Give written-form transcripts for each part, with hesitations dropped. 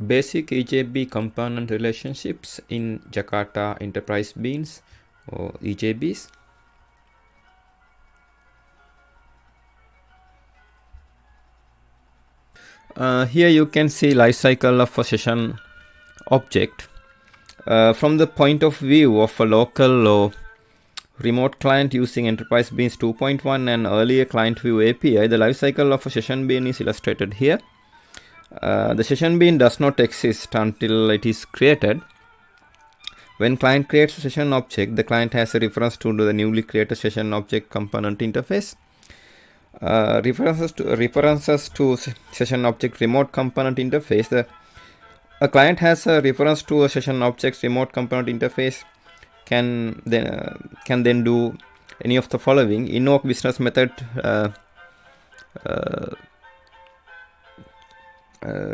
Basic EJB component relationships in Jakarta Enterprise Beans or EJBs. Here you can see life cycle of a session object. From the point of view of a local or remote client using Enterprise Beans 2.1 and earlier client view API, the life cycle of a session bean is illustrated here. The session bean does not exist until it is created. When client creates a session object, the client has a reference to the newly created session object component interface. References to session object remote component interface. A client has a reference to a session object's remote component interface can then do any of the following: invoke business method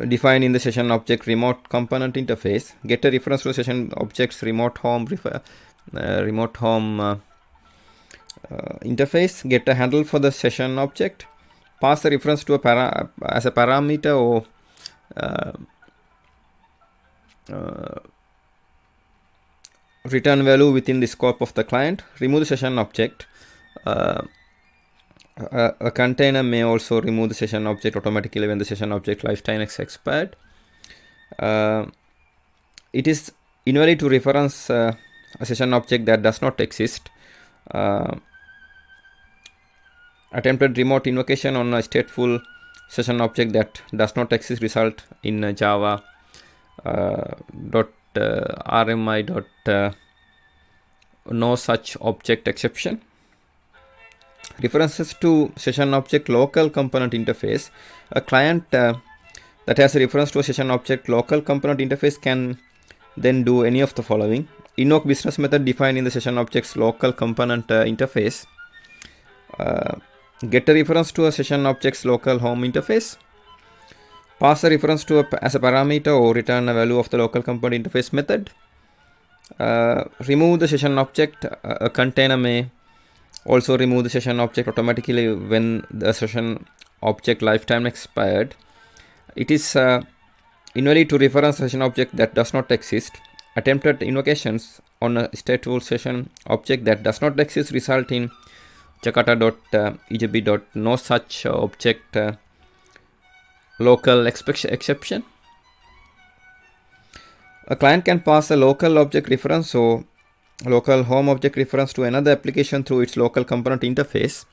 defined in the session object remote component interface, get a reference to session object's remote home interface, get a handle for the session object, pass a reference to as a parameter or return value within the scope of the client, remove the session object. A container may also remove the session object automatically when the session object lifetime is expired. It is invalid to reference a session object that does not exist. Attempted remote invocation on a stateful session object that does not exist result in Java .rmi no such object exception. References to session object local component interface. A client that has a reference to a session object local component interface can then do any of the following: invoke business method defined in the session object's local component interface, get a reference to a session object's local home interface, pass a reference to as a parameter or return a value of the local component interface method, remove the session object. A container may also remove the session object automatically when the session object lifetime expired. It is invalid to reference session object that does not exist. Attempted invocations on a stateful session object that does not exist result in Jakarta.EJB no such object local exception. A client can pass a local object reference or local home object reference to another application through its local component interface.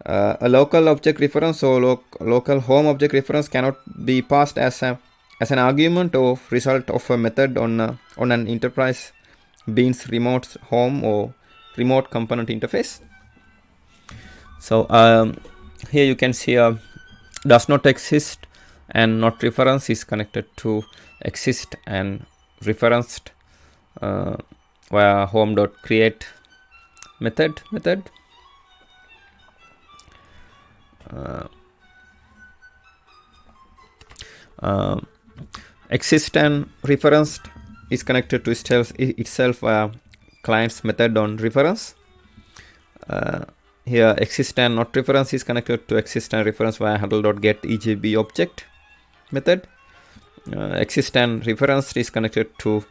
A local object reference or local home object reference cannot be passed as an argument or result of a method on an enterprise beans remote home or remote component interface. So here you can see does not exist and not reference is connected to exist and referenced via home.create method. Exist and referenced is connected to itself via client's method on reference. Here exist and not reference is connected to exist and reference via handle.get EJB object method. Exist and reference is connected to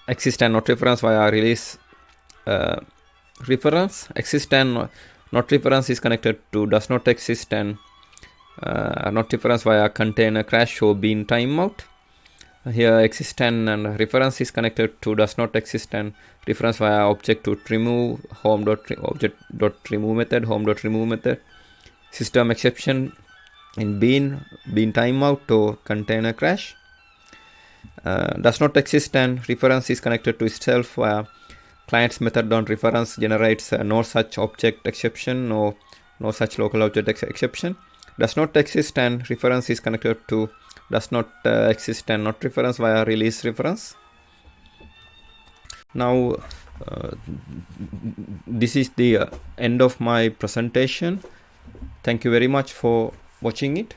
exist and not reference via release reference. Exist and not reference is connected to does not exist and not reference via container crash or bean timeout. Here exist and reference is connected to does not exist and reference via object to remove home.object.remove method, home.remove method. System exception in bean timeout or container crash. Does not exist and reference is connected to itself via client's method on reference generates no such object exception or no such local object exception. Does not exist and reference is connected to does not exist and not reference via release reference. Now this is the end of my presentation. Thank you very much for watching it.